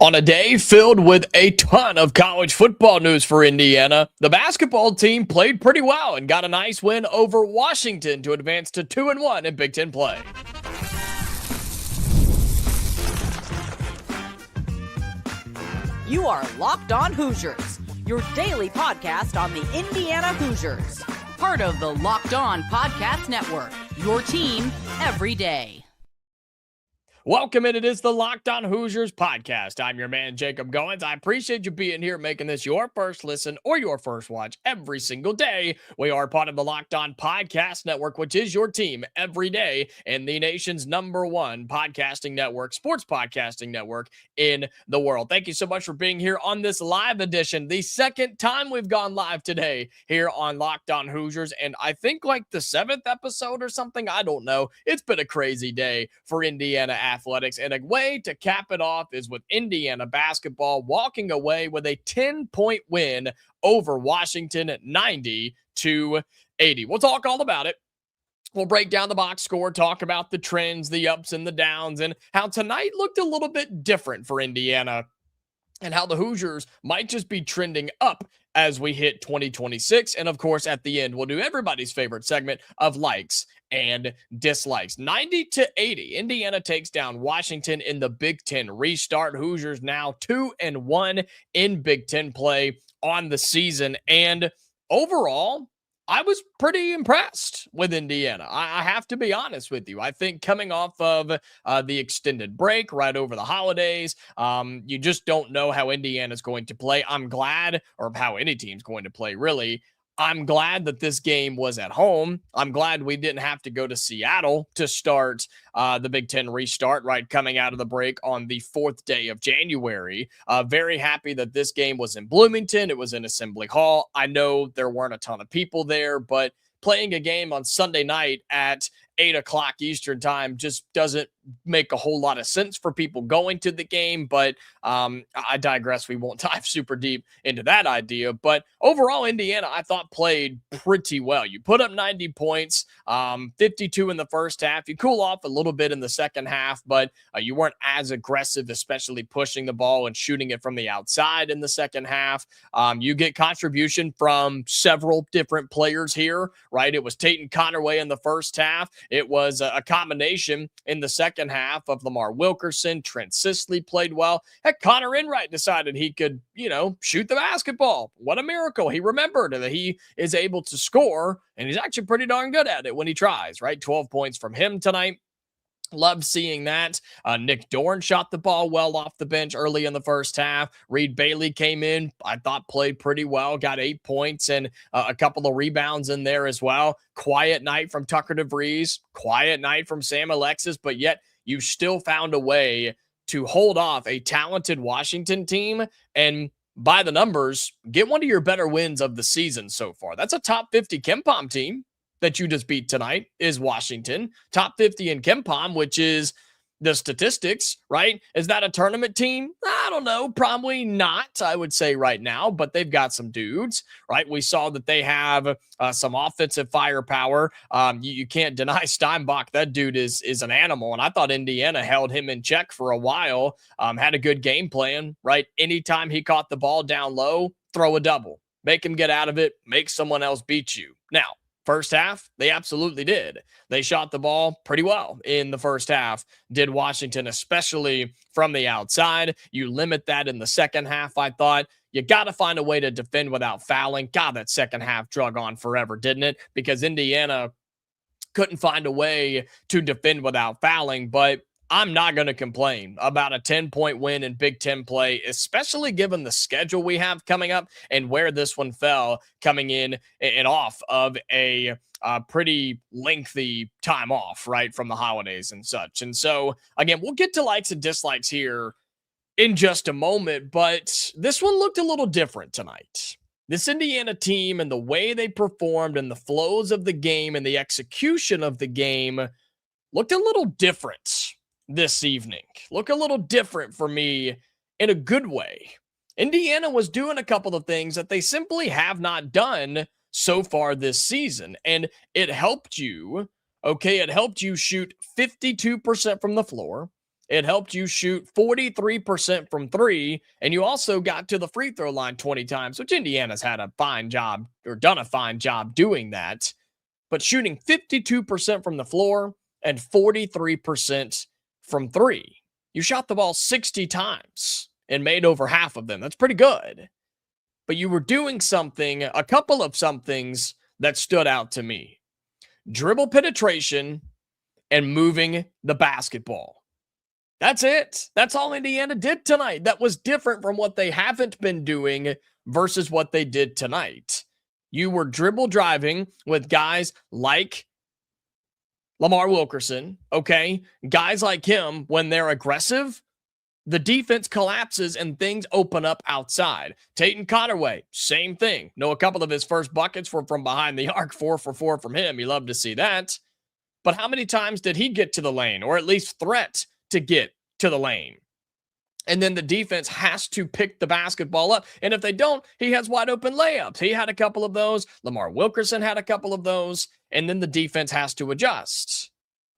On a day filled with a ton of college football news for Indiana, the basketball team played pretty well and got a nice win over Washington to advance to 2-1 in Big Ten play. You are Locked On Hoosiers, your daily podcast on the Indiana Hoosiers. Part of the Locked On Podcast Network, your team every day. Welcome in. It is the Locked On Hoosiers podcast. I'm your man, Jacob Goins. I appreciate you being here, making this your first listen or your first watch every single day. We are part of the Locked On Podcast Network, which is your team every day and the nation's #1 podcasting network, sports podcasting network in the world. Thank you so much for being here on this live edition, the second time we've gone live today here on Locked On Hoosiers, and I think like the 7th episode or something. I don't know. It's been a crazy day for Indiana athletics, and a way to cap it off is with Indiana basketball walking away with a 10-point win over Washington at 90-80. We'll talk all about it. We'll break down the box score, talk about the trends, the ups and the downs, and how tonight looked a little bit different for Indiana and how the Hoosiers might just be trending up as we hit 2026. And of course, at the end, we'll do everybody's favorite segment of likes and dislikes. 90-80, Indiana takes down Washington in the Big Ten restart. Hoosiers now 2-1 in Big Ten play on the season. And overall, I was pretty impressed with Indiana. I have to be honest with you. I think coming off of the extended break right over the holidays, you just don't know how Indiana's going to play. I'm glad, or how any team's going to play, really. I'm glad that this game was at home. I'm glad we didn't have to go to Seattle to start the Big Ten restart, right, coming out of the break on the 4th day of January. Very happy that this game was in Bloomington. It was in Assembly Hall. I know there weren't a ton of people there, but playing a game on Sunday night at 8 o'clock Eastern time just doesn't make a whole lot of sense for people going to the game, but I digress. We won't dive super deep into that idea, but overall, Indiana, I thought, played pretty well. You put up 90 points, 52 in the first half. You cool off a little bit in the second half, but you weren't as aggressive, especially pushing the ball and shooting it from the outside in the second half. You get contribution from several different players here, right? It was Tate and Conaway in the first half. It was a combination in the second half of Lamar Wilkerson. Trent Sisley played well. Heck, Conor Enright decided he could, shoot the basketball. What a miracle. He remembered that he is able to score, and he's actually pretty darn good at it when he tries, right? 12 points from him tonight. Loved seeing that. Nick Dorn shot the ball well off the bench early in the first half. Reed Bailey came in, I thought played pretty well, got 8 points and a couple of rebounds in there as well. Quiet night from Tucker Devries, quiet night from Sam Alexis, but yet you still found a way to hold off a talented Washington team and, by the numbers, get one of your better wins of the season so far. That's a top 50 KenPom team that you just beat tonight is Washington. Top 50 in KenPom, which is the statistics, right? Is that a tournament team? I don't know. Probably not, I would say right now, but they've got some dudes, right? We saw that they have some offensive firepower. You can't deny Steinbach. That dude is an animal, and I thought Indiana held him in check for a while, had a good game plan, right? Anytime he caught the ball down low, throw a double. Make him get out of it. Make someone else beat you. Now, first half, they absolutely did. They shot the ball pretty well in the first half, did Washington, especially from the outside. You limit that in the second half, I thought. You got to find a way to defend without fouling. God, that second half drug on forever, didn't it? Because Indiana couldn't find a way to defend without fouling, but I'm not going to complain about a 10-point win in Big Ten play, especially given the schedule we have coming up and where this one fell coming in and off of a pretty lengthy time off, right, from the holidays and such. And so, again, we'll get to likes and dislikes here in just a moment, but this one looked a little different tonight. This Indiana team and the way they performed and the flows of the game and the execution of the game looked a little different this evening. Look a little different for me in a good way. Indiana was doing a couple of things that they simply have not done so far this season, and it helped you, okay? It helped you shoot 52% from the floor. It helped you shoot 43% from three, and you also got to the free throw line 20 times, which Indiana's had a fine job or done a fine job doing that. But shooting 52% from the floor and 43% from three. You shot the ball 60 times and made over half of them. That's pretty good. But you were doing something, a couple of somethings that stood out to me. Dribble penetration and moving the basketball. That's it. That's all Indiana did tonight. That was different from what they haven't been doing versus what they did tonight. You were dribble driving with guys like Lamar Wilkerson, okay? Guys like him, when they're aggressive, the defense collapses and things open up outside. Tatum Conaway, same thing. A couple of his first buckets were from behind the arc, 4 for 4 from him. You love to see that. But how many times did he get to the lane, or at least threat to get to the lane? And then the defense has to pick the basketball up. And if they don't, he has wide open layups. He had a couple of those. Lamar Wilkerson had a couple of those. And then the defense has to adjust,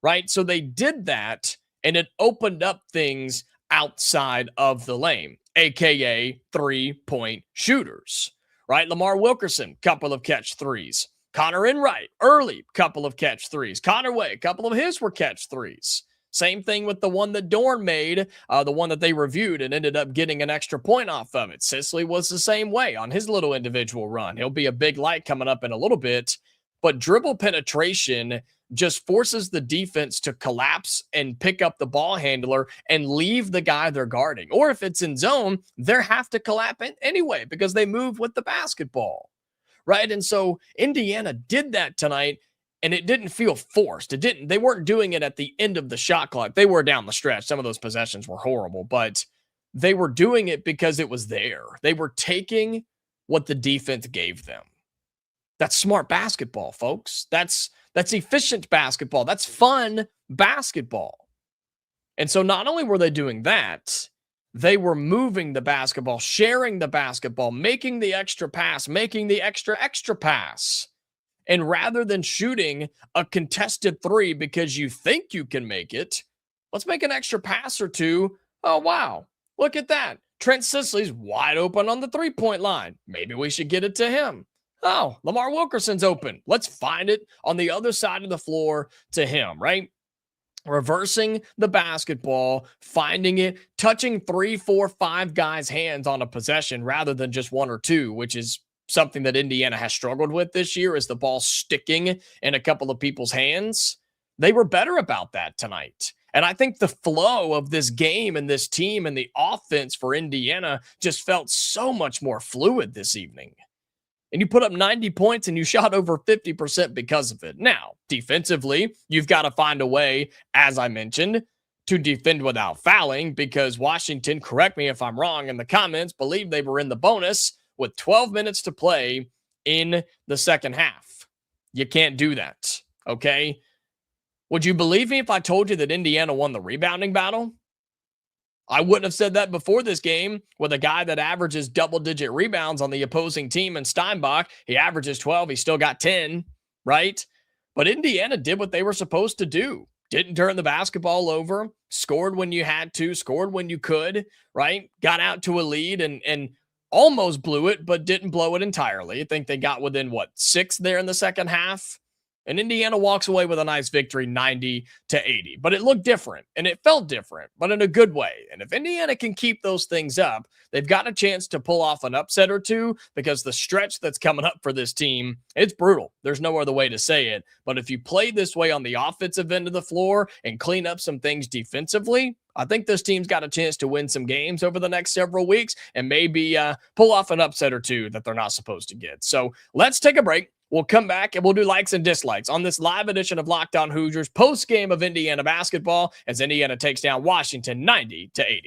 right? So they did that, and it opened up things outside of the lane, aka 3-point shooters, right? Lamar Wilkerson, couple of catch threes. Conor Enright, early, couple of catch threes. Conaway, a couple of his were catch threes. Same thing with the one that Dorn made, the one that they reviewed and ended up getting an extra point off of it. Sisley was the same way on his little individual run. He'll be a big light coming up in a little bit, but dribble penetration just forces the defense to collapse and pick up the ball handler and leave the guy they're guarding. Or if it's in zone, they have to collapse anyway because they move with the basketball, right? And so Indiana did that tonight, and it didn't feel forced. They weren't doing it at the end of the shot clock. They were down the stretch. Some of those possessions were horrible, but they were doing it because it was there. They were taking what the defense gave them. That's smart basketball, folks. That's efficient basketball. That's fun basketball. And so not only were they doing that, they were moving the basketball, sharing the basketball, making the extra pass, making the extra pass. And rather than shooting a contested three because you think you can make it, let's make an extra pass or two. Oh, wow. Look at that. Trent Sisley's wide open on the 3-point line. Maybe we should get it to him. Oh, Lamar Wilkerson's open. Let's find it on the other side of the floor to him, right? Reversing the basketball, finding it, touching 3, 4, 5 guys' hands on a possession rather than just 1 or 2, which is something that Indiana has struggled with this year, is the ball sticking in a couple of people's hands. They were better about that tonight. And I think the flow of this game and this team and the offense for Indiana just felt so much more fluid this evening. And you put up 90 points and you shot over 50% because of it. Now, defensively, you've got to find a way, as I mentioned, to defend without fouling, because Washington, correct me if I'm wrong in the comments, believe they were in the bonus with 12 minutes to play in the second half. You can't do that, okay? Would you believe me if I told you that Indiana won the rebounding battle? I wouldn't have said that before this game with a guy that averages double-digit rebounds on the opposing team in Steinbach. He averages 12. He still got 10, right? But Indiana did what they were supposed to do. Didn't turn the basketball over. Scored when you had to. Scored when you could, right? Got out to a lead and almost blew it, but didn't blow it entirely. I think they got within, 6 there in the second half? And Indiana walks away with a nice victory, 90-80. But it looked different, and it felt different, but in a good way. And if Indiana can keep those things up, they've got a chance to pull off an upset or two, because the stretch that's coming up for this team, it's brutal. There's no other way to say it. But if you play this way on the offensive end of the floor and clean up some things defensively, I think this team's got a chance to win some games over the next several weeks and maybe pull off an upset or two that they're not supposed to get. So let's take a break. We'll come back and we'll do likes and dislikes on this live edition of Locked On Hoosiers post-game of Indiana basketball as Indiana takes down Washington 90-80.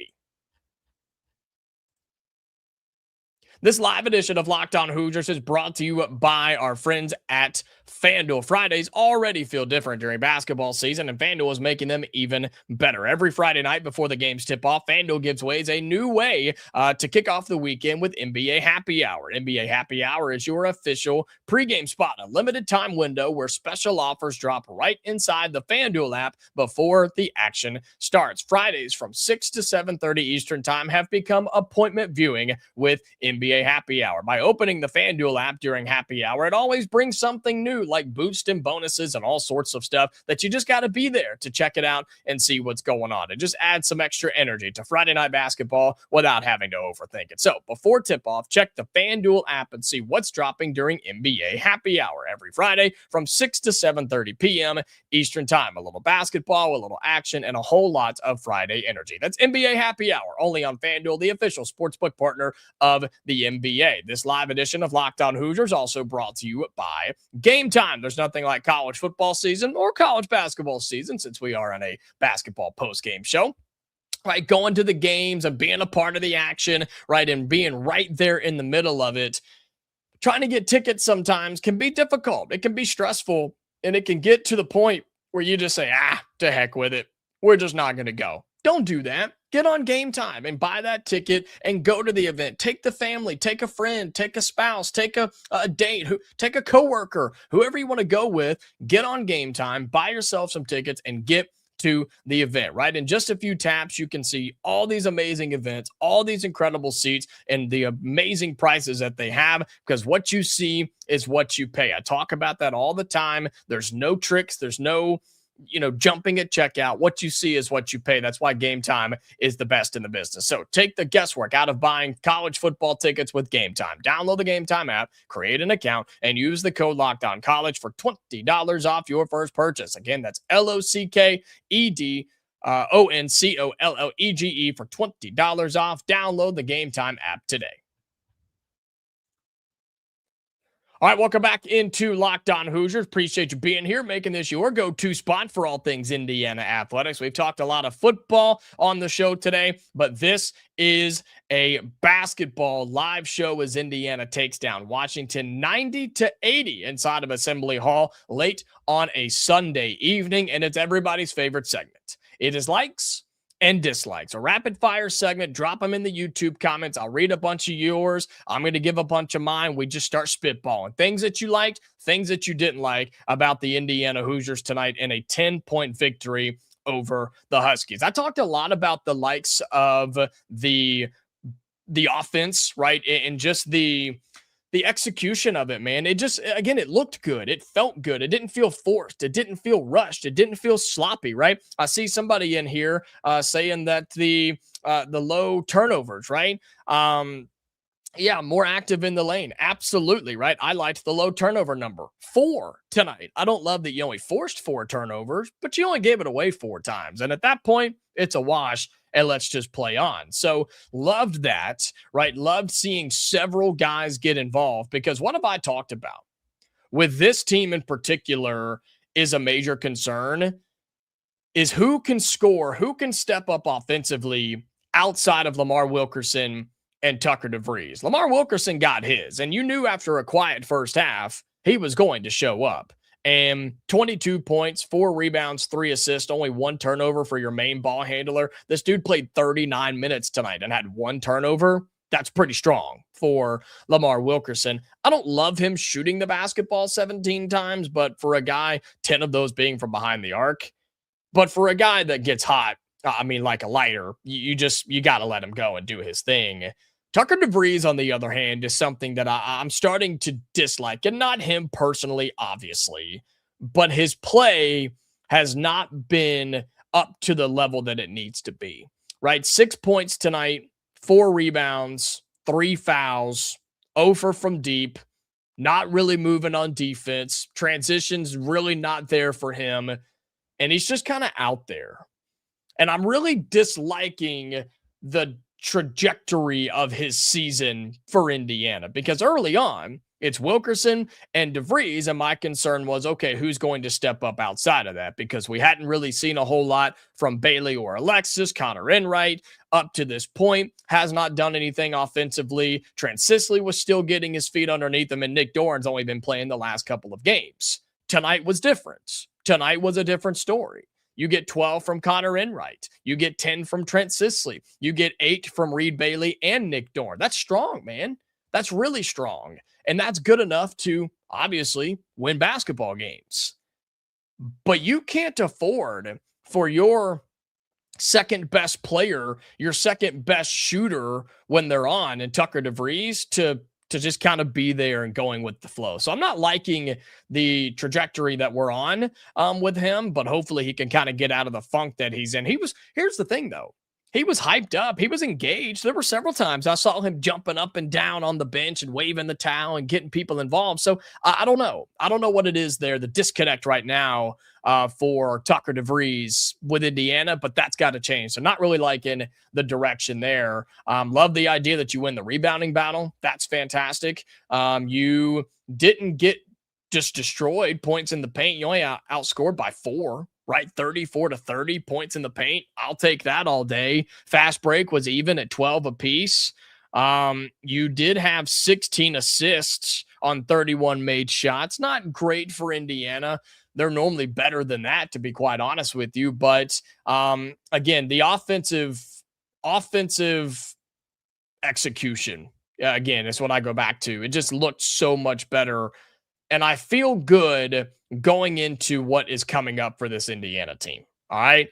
This live edition of Locked On Hoosiers is brought to you by our friends at FanDuel. Fridays already feel different during basketball season, and FanDuel is making them even better. Every Friday night before the games tip off, FanDuel gives away a new way to kick off the weekend with NBA Happy Hour. NBA Happy Hour is your official pregame spot, a limited time window where special offers drop right inside the FanDuel app before the action starts. Fridays from 6 to 7:30 Eastern time have become appointment viewing with NBA Happy Hour. By opening the FanDuel app during happy hour, it always brings something new like boost and bonuses and all sorts of stuff that you just got to be there to check it out and see what's going on. It just adds some extra energy to Friday night basketball without having to overthink it. So before tip-off, check the FanDuel app and see what's dropping during NBA Happy Hour every Friday from 6 to 7:30 p.m. Eastern time. A little basketball, a little action, and a whole lot of Friday energy. That's NBA Happy Hour, only on FanDuel, the official sportsbook partner of the NBA. This live edition of Locked On Hoosiers also brought to you by Game Time. There's nothing like college football season or college basketball season, since we are on a basketball post-game show, right? Going to the games and being a part of the action, right? And being right there in the middle of it. Trying to get tickets sometimes can be difficult. It can be stressful, and it can get to the point where you just say, to heck with it. We're just not going to go. Don't do that. Get on Game Time and buy that ticket and go to the event. Take the family, take a friend, take a spouse, take a date, take a coworker, whoever you want to go with. Get on Game Time, buy yourself some tickets, and get to the event, right? In just a few taps, you can see all these amazing events, all these incredible seats, and the amazing prices that they have, because what you see is what you pay. I talk about that all the time. There's no tricks. There's no jumping at checkout. What you see is what you pay. That's why Game Time is the best in the business. So take the guesswork out of buying college football tickets with Game Time. Download the Game Time app, create an account, and use the code LOCKEDONCollege for $20 off your first purchase. Again, that's LOCKED ONCOLLEGE for $20 off. Download the Game Time app today. All right, welcome back into Locked On Hoosiers. Appreciate you being here, making this your go-to spot for all things Indiana athletics. We've talked a lot of football on the show today, but this is a basketball live show as Indiana takes down Washington 90-80 inside of Assembly Hall late on a Sunday evening, and it's everybody's favorite segment. It is likes and dislikes, a rapid fire segment. Drop them in the YouTube comments. I'll read a bunch of yours. I'm going to give a bunch of mine. We just start spitballing things that you liked, things that you didn't like about the Indiana Hoosiers tonight in a 10-point victory over the Huskies. I talked a lot about the likes of the offense, right? And just the execution of it, man. It just, again, it looked good. It felt good. It didn't feel forced. It didn't feel rushed. It didn't feel sloppy, right? I see somebody in here saying that the low turnovers, right? Yeah, more active in the lane. Absolutely, right? I liked the low turnover number, 4 tonight. I don't love that you only forced 4 turnovers, but you only gave it away 4 times. And at that point, it's a wash, and let's just play on. So loved that, right? Loved seeing several guys get involved, because what have I talked about? With this team in particular is a major concern, is who can score, who can step up offensively outside of Lamar Wilkerson and Tucker Devries. Lamar Wilkerson got his, and you knew after a quiet first half, he was going to show up. And 22 points, 4 rebounds, 3 assists, only 1 turnover for your main ball handler. This dude played 39 minutes tonight and had 1 turnover. That's pretty strong for Lamar Wilkerson. I don't love him shooting the basketball 17 times, but for a guy, 10 of those being from behind the arc. But for a guy that gets hot, I mean, like a lighter, you got to let him go and do his thing. Tucker Devries, on the other hand, is something that I'm starting to dislike, and not him personally, obviously, but his play has not been up to the level that it needs to be, right? 6 points tonight, 4 rebounds, 3 fouls, 0 from deep, not really moving on defense. Transitions really not there for him, and he's just kind of out there. And I'm really disliking the trajectory of his season for Indiana, because early on it's Wilkerson and Devries, and my concern was, okay, who's going to step up outside of that? Because we hadn't really seen a whole lot from Bailey or Alexis. Conor Enright up to this point has not done anything offensively. Trent Sisley was still getting his feet underneath him, and Nick Dorn's only been playing the last couple of games. Tonight was different. Tonight was a different story. You get 12 from Conor Enright. You get 10 from Trent Sisley. You get 8 from Reed Bailey and Nick Dorn. That's strong, man. That's really strong. And that's good enough to obviously win basketball games. But you can't afford for your second best player, your second best shooter when they're on, and Tucker Devries to just kind of be there and going with the flow. So I'm not liking the trajectory that we're on with him, but hopefully he can kind of get out of the funk that he's in. Here's the thing though. He was hyped up. He was engaged. There were several times I saw him jumping up and down on the bench and waving the towel and getting people involved. So I don't know. I don't know what it is there, the disconnect right now for Tucker Devries with Indiana, but that's got to change. So not really liking the direction there. Love the idea that you win the rebounding battle. That's fantastic. You didn't get just destroyed points in the paint. You only outscored by 4. Right, 34-30 points in the paint. I'll take that all day. Fast break was even at 12 apiece. You did have 16 assists on 31 made shots. Not great for Indiana. They're normally better than that, to be quite honest with you. But again, the offensive execution, again, is what I go back to. It just looked so much better. And I feel good going into what is coming up for this Indiana team. All right.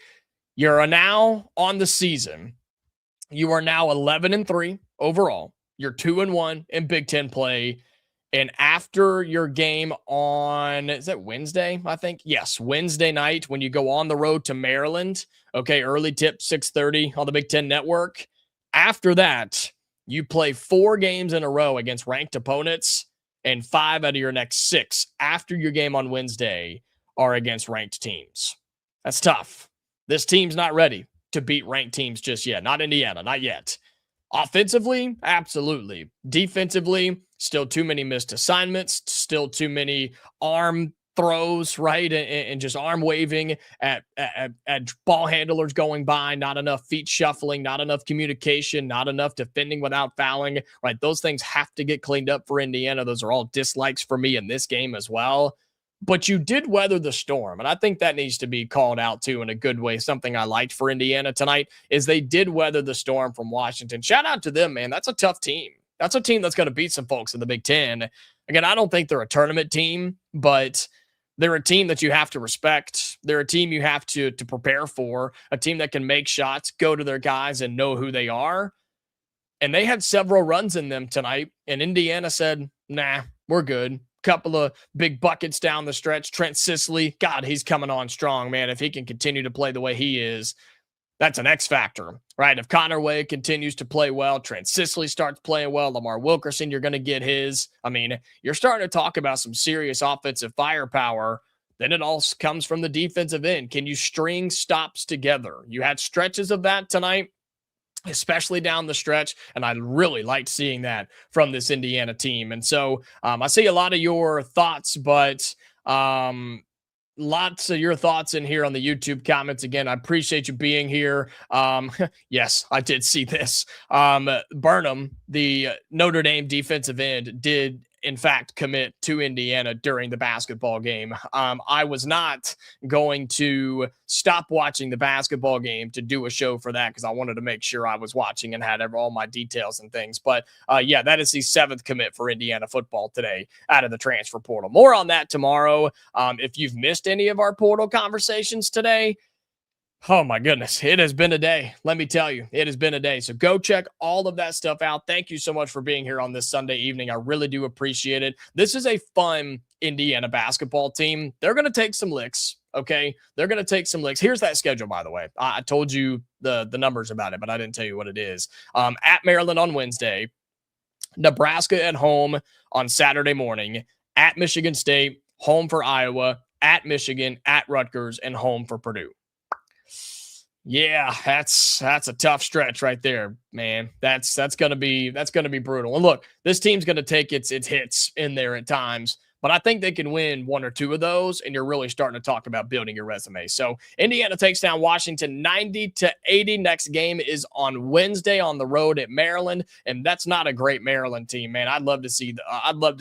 You're now on the season. You are now 11-3 overall. You're 2-1 in Big Ten play. And after your game on, is that Wednesday? I think. Yes. Wednesday night when you go on the road to Maryland. Okay. Early tip, 6:30 on the Big Ten Network. After that, you play 4 games in a row against ranked opponents. And 5 out of your next 6 after your game on Wednesday are against ranked teams. That's tough. This team's not ready to beat ranked teams just yet. Not Indiana, not yet. Offensively, absolutely. Defensively, still too many missed assignments, still too many arm throws, right? And just arm waving at ball handlers going by, not enough feet shuffling, not enough communication, not enough defending without fouling, right? Those things have to get cleaned up for Indiana. Those are all dislikes for me in this game as well. But you did weather the storm, and I think that needs to be called out too in a good way. Something I liked for Indiana tonight is they did weather the storm from Washington. Shout out to them, man. That's a tough team. That's a team that's going to beat some folks in the Big Ten. Again, I don't think they're a tournament team, but they're a team that you have to respect. They're a team you have to prepare for, a team that can make shots, go to their guys, and know who they are. And they had several runs in them tonight, and Indiana said, nah, we're good. Couple of big buckets down the stretch. Trent Sisley, God, he's coming on strong, man. If he can continue to play the way he is, that's an X factor, right? If Conor Enright continues to play well, Trent Sisley starts playing well, Lamar Wilkerson, you're going to get his. I mean, you're starting to talk about some serious offensive firepower. Then it all comes from the defensive end. Can you string stops together? You had stretches of that tonight, especially down the stretch, and I really liked seeing that from this Indiana team. And so I see a lot of your thoughts, but lots of your thoughts in here on the YouTube comments. Again, I appreciate you being here. Yes, I did see this. Burnham, the Notre Dame defensive end, did in fact commit to Indiana during the basketball game. I was not going to stop watching the basketball game to do a show for that because I wanted to make sure I was watching and had all my details and things. But yeah, that is the 7th commit for Indiana football today out of the transfer portal. More on that tomorrow. If you've missed any of our portal conversations today, oh my goodness, it has been a day. Let me tell you, it has been a day. So go check all of that stuff out. Thank you so much for being here on this Sunday evening. I really do appreciate it. This is a fun Indiana basketball team. They're going to take some licks, okay? They're going to take some licks. Here's that schedule, by the way. I told you the numbers about it, but I didn't tell you what it is. At Maryland on Wednesday, Nebraska at home on Saturday morning, at Michigan State, home for Iowa, at Michigan, at Rutgers, and home for Purdue. Yeah, that's a tough stretch right there, man. That's gonna be brutal. And look, this team's gonna take its hits in there at times, but I think they can win 1 or 2 of those, and you're really starting to talk about building your resume. So Indiana takes down Washington 90-80. Next game is on Wednesday on the road at Maryland, and that's not a great Maryland team, man. I'd love to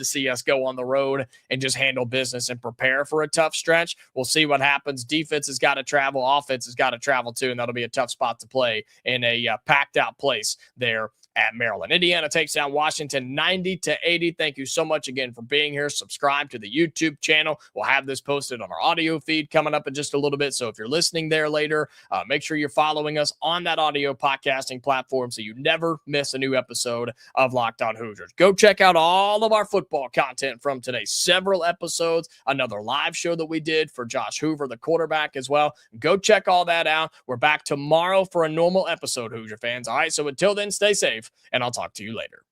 see us go on the road and just handle business and prepare for a tough stretch. We'll see what happens. Defense has got to travel, offense has got to travel too, and that'll be a tough spot to play in a packed out place there at Maryland. Indiana takes down Washington 90-80. Thank you so much again for being here. Subscribe to the YouTube channel. We'll have this posted on our audio feed coming up in just a little bit. So if you're listening there later, make sure you're following us on that audio podcasting platform so you never miss a new episode of Locked On Hoosiers. Go check out all of our football content from today. Several episodes, another live show that we did for Josh Hoover, the quarterback, as well. Go check all that out. We're back tomorrow for a normal episode, Hoosier fans. All right, so until then, stay safe, and I'll talk to you later.